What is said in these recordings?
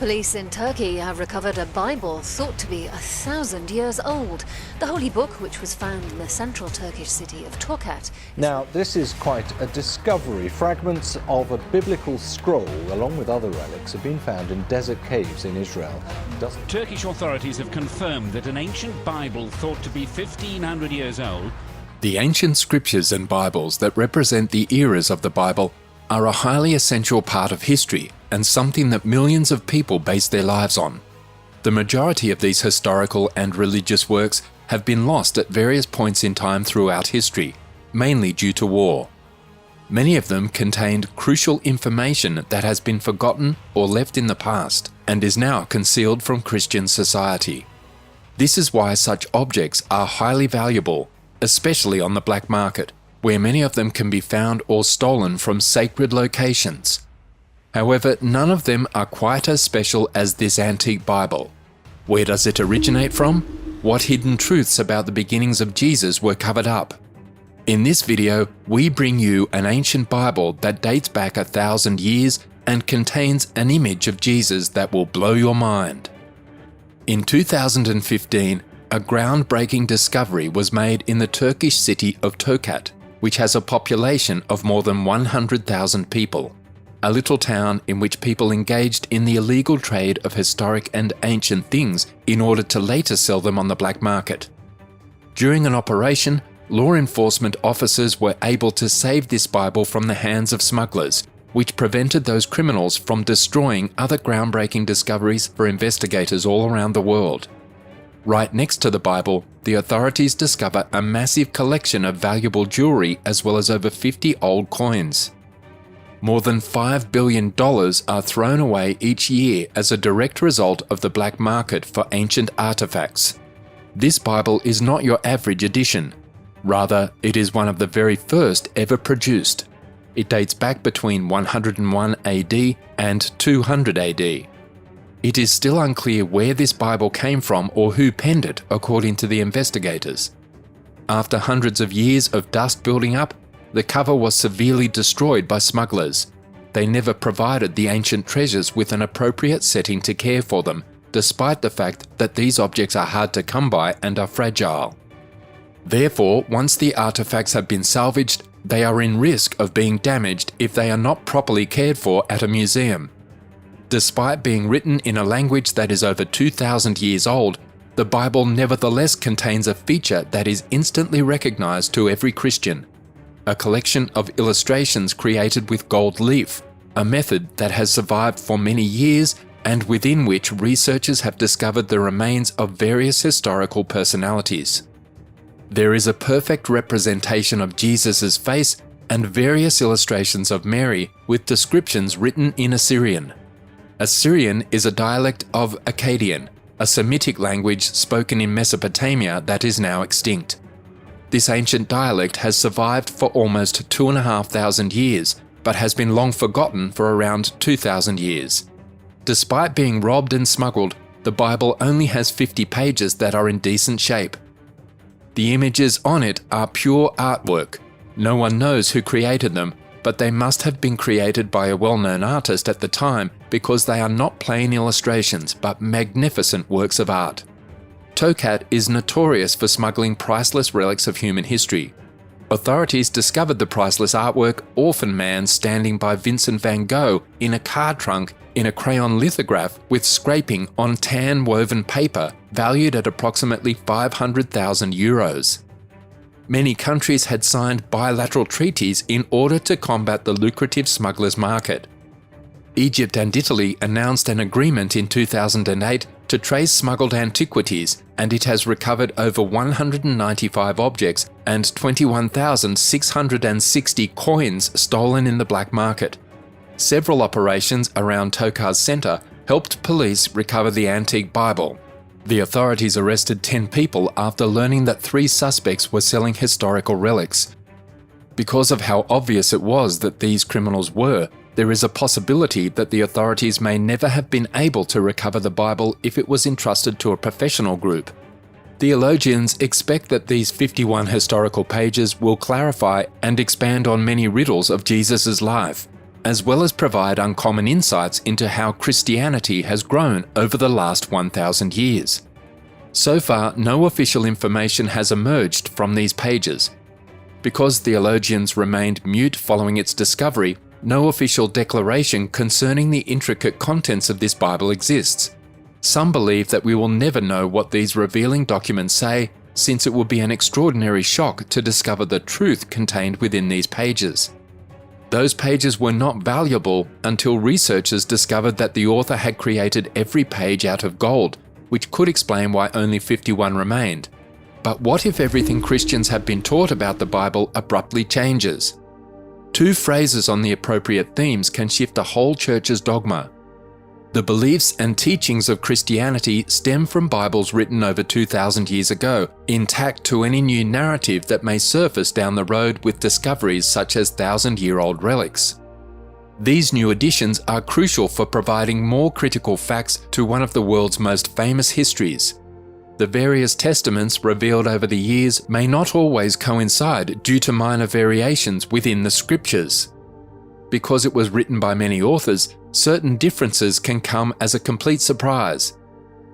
Police in Turkey have recovered a Bible thought to be 1,000 years old. The holy book, which was found in the central Turkish city of Tokat. Now, this is quite a discovery. Fragments of a biblical scroll, along with other relics, have been found in desert caves in Israel. Turkish authorities have confirmed that an ancient Bible thought to be 1,500 years old. The ancient scriptures and Bibles that represent the eras of the Bible are a highly essential part of history and something that millions of people base their lives on. The majority of these historical and religious works have been lost at various points in time throughout history, mainly due to war. Many of them contained crucial information that has been forgotten or left in the past and is now concealed from Christian society. This is why such objects are highly valuable, especially on the black market, where many of them can be found or stolen from sacred locations. However, none of them are quite as special as this antique Bible. Where does it originate from? What hidden truths about the beginnings of Jesus were covered up? In this video, we bring you an ancient Bible that dates back 1,000 years and contains an image of Jesus that will blow your mind. In 2015, a groundbreaking discovery was made in the Turkish city of Tokat, which has a population of more than 100,000 people. A little town in which people engaged in the illegal trade of historic and ancient things in order to later sell them on the black market. During an operation, law enforcement officers were able to save this Bible from the hands of smugglers, which prevented those criminals from destroying other groundbreaking discoveries for investigators all around the world. Right next to the Bible, the authorities discover a massive collection of valuable jewelry as well as over 50 old coins. More than $5 billion are thrown away each year as a direct result of the black market for ancient artifacts. This Bible is not your average edition. Rather, it is one of the very first ever produced. It dates back between 101 AD and 200 AD. It is still unclear where this Bible came from or who penned it, according to the investigators. After hundreds of years of dust building up, the cover was severely destroyed by smugglers. They never provided the ancient treasures with an appropriate setting to care for them, despite the fact that these objects are hard to come by and are fragile. Therefore, once the artifacts have been salvaged, they are in risk of being damaged if they are not properly cared for at a museum. Despite being written in a language that is over 2,000 years old, the Bible nevertheless contains a feature that is instantly recognized to every Christian: a collection of illustrations created with gold leaf, a method that has survived for many years and within which researchers have discovered the remains of various historical personalities. There is a perfect representation of Jesus' face and various illustrations of Mary with descriptions written in Assyrian. Assyrian is a dialect of Akkadian, a Semitic language spoken in Mesopotamia that is now extinct. This ancient dialect has survived for almost 2,500 years, but has been long forgotten for around 2,000 years. Despite being robbed and smuggled, the Bible only has 50 pages that are in decent shape. The images on it are pure artwork. No one knows who created them, but they must have been created by a well-known artist at the time because they are not plain illustrations but magnificent works of art. Tokat is notorious for smuggling priceless relics of human history. Authorities discovered the priceless artwork Orphan Man standing by Vincent van Gogh in a car trunk in a crayon lithograph with scraping on tan woven paper valued at approximately 500,000 euros. Many countries had signed bilateral treaties in order to combat the lucrative smugglers' market. Egypt and Italy announced an agreement in 2008 to trace smuggled antiquities, and it has recovered over 195 objects and 21,660 coins stolen in the black market. Several operations around Tokat's center helped police recover the antique Bible. The authorities arrested 10 people after learning that 3 suspects were selling historical relics. Because of how obvious it was that these criminals were, there is a possibility that the authorities may never have been able to recover the Bible if it was entrusted to a professional group. Theologians expect that these 51 historical pages will clarify and expand on many riddles of Jesus' life. as well as provide uncommon insights into how Christianity has grown over the last 1,000 years. So far, no official information has emerged from these pages. Because theologians remained mute following its discovery, no official declaration concerning the intricate contents of this Bible exists. Some believe that we will never know what these revealing documents say, since it would be an extraordinary shock to discover the truth contained within these pages. Those pages were not valuable until researchers discovered that the author had created every page out of gold, which could explain why only 51 remained. But what if everything Christians have been taught about the Bible abruptly changes? 2 phrases on the appropriate themes can shift a whole church's dogma. The beliefs and teachings of Christianity stem from Bibles written over 2,000 years ago, intact to any new narrative that may surface down the road with discoveries such as 1,000-year-old relics. These new additions are crucial for providing more critical facts to one of the world's most famous histories. The various testaments revealed over the years may not always coincide due to minor variations within the scriptures. Because it was written by many authors, certain differences can come as a complete surprise.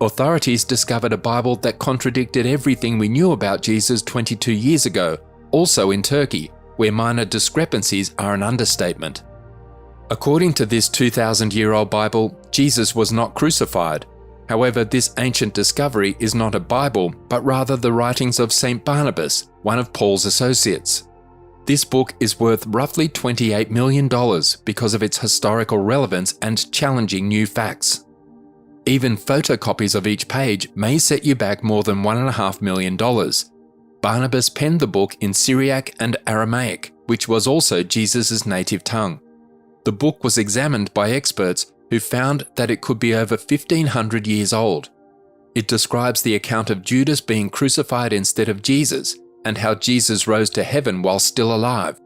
Authorities discovered a Bible that contradicted everything we knew about Jesus 22 years ago, also in Turkey, where minor discrepancies are an understatement. According to this 2,000-year-old Bible, Jesus was not crucified. However, this ancient discovery is not a Bible, but rather the writings of St. Barnabas, one of Paul's associates. This book is worth roughly $28 million because of its historical relevance and challenging new facts. Even photocopies of each page may set you back more than $1.5 million. Barnabas penned the book in Syriac and Aramaic, which was also Jesus' native tongue. The book was examined by experts who found that it could be over 1,500 years old. It describes the account of Judas being crucified instead of Jesus, and how Jesus rose to heaven while still alive.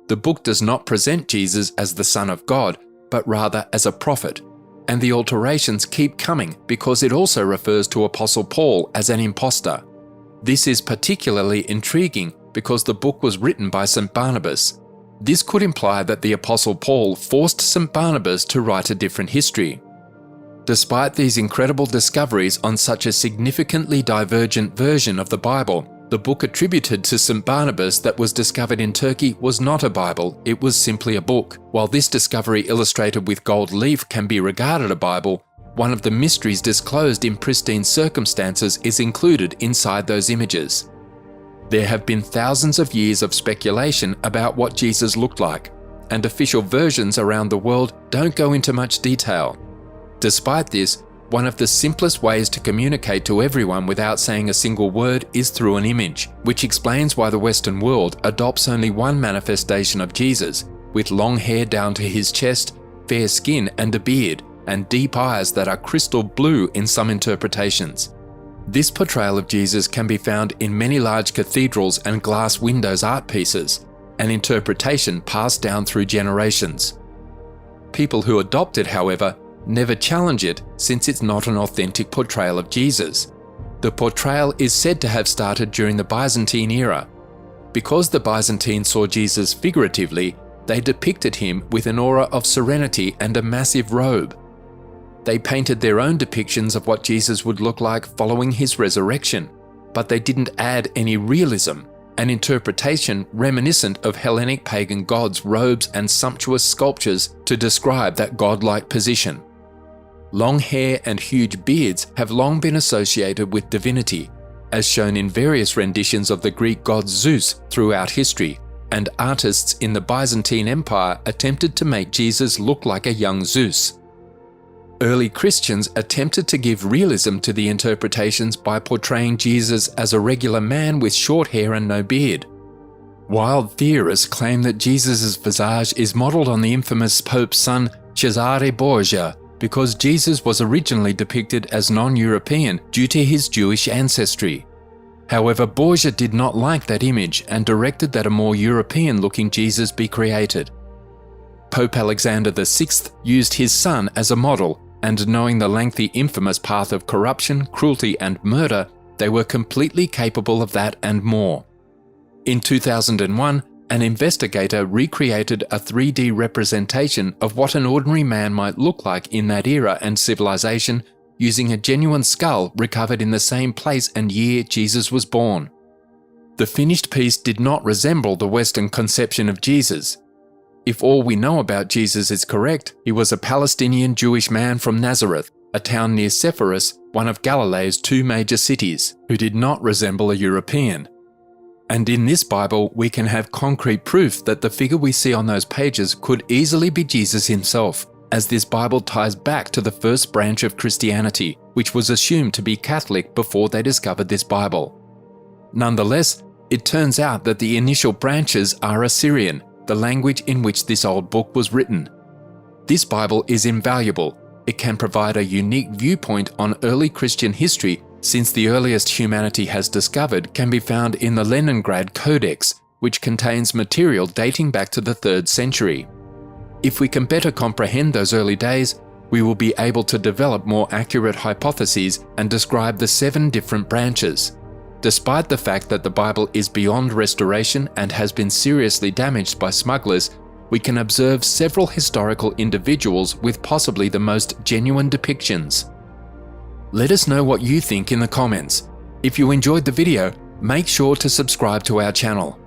The book does not present Jesus as the Son of God, but rather as a prophet, and the alterations keep coming because it also refers to Apostle Paul as an impostor. This is particularly intriguing because the book was written by St. Barnabas. This could imply that the Apostle Paul forced St. Barnabas to write a different history. Despite these incredible discoveries on such a significantly divergent version of the Bible, the book attributed to St. Barnabas that was discovered in Turkey was not a Bible, it was simply a book. While this discovery illustrated with gold leaf can be regarded a Bible, one of the mysteries disclosed in pristine circumstances is included inside those images. There have been thousands of years of speculation about what Jesus looked like, and official versions around the world don't go into much detail. Despite this, one of the simplest ways to communicate to everyone without saying a single word is through an image, which explains why the Western world adopts only one manifestation of Jesus, with long hair down to his chest, fair skin and a beard, and deep eyes that are crystal blue in some interpretations. This portrayal of Jesus can be found in many large cathedrals and glass windows art pieces, an interpretation passed down through generations. People who adopt it, however, never challenge it since it's not an authentic portrayal of Jesus. The portrayal is said to have started during the Byzantine era. Because the Byzantines saw Jesus figuratively, they depicted him with an aura of serenity and a massive robe. They painted their own depictions of what Jesus would look like following his resurrection, but they didn't add any realism, an interpretation reminiscent of Hellenic pagan gods' robes and sumptuous sculptures to describe that godlike position. Long hair and huge beards have long been associated with divinity, as shown in various renditions of the Greek god Zeus throughout history, and artists in the Byzantine Empire attempted to make Jesus look like a young Zeus. Early Christians attempted to give realism to the interpretations by portraying Jesus as a regular man with short hair and no beard. Wild theorists claim that Jesus' visage is modelled on the infamous Pope's son Cesare Borgia, because Jesus was originally depicted as non-European due to his Jewish ancestry. However, Borgia did not like that image and directed that a more European-looking Jesus be created. Pope Alexander VI used his son as a model, and knowing the lengthy infamous path of corruption, cruelty and murder, they were completely capable of that and more. In 2001, an investigator recreated a 3D representation of what an ordinary man might look like in that era and civilization using a genuine skull recovered in the same place and year Jesus was born. The finished piece did not resemble the Western conception of Jesus. If all we know about Jesus is correct, he was a Palestinian Jewish man from Nazareth, a town near Sepphoris, one of Galilee's 2 major cities, who did not resemble a European. And in this Bible, we can have concrete proof that the figure we see on those pages could easily be Jesus himself, as this Bible ties back to the first branch of Christianity, which was assumed to be Catholic before they discovered this Bible. Nonetheless, it turns out that the initial branches are Assyrian, the language in which this old book was written. This Bible is invaluable. It can provide a unique viewpoint on early Christian history, since the earliest humanity has discovered can be found in the Leningrad Codex, which contains material dating back to the 3rd century. If we can better comprehend those early days, we will be able to develop more accurate hypotheses and describe the 7 different branches. Despite the fact that the Bible is beyond restoration and has been seriously damaged by smugglers, we can observe several historical individuals with possibly the most genuine depictions. Let us know what you think in the comments. If you enjoyed the video, make sure to subscribe to our channel.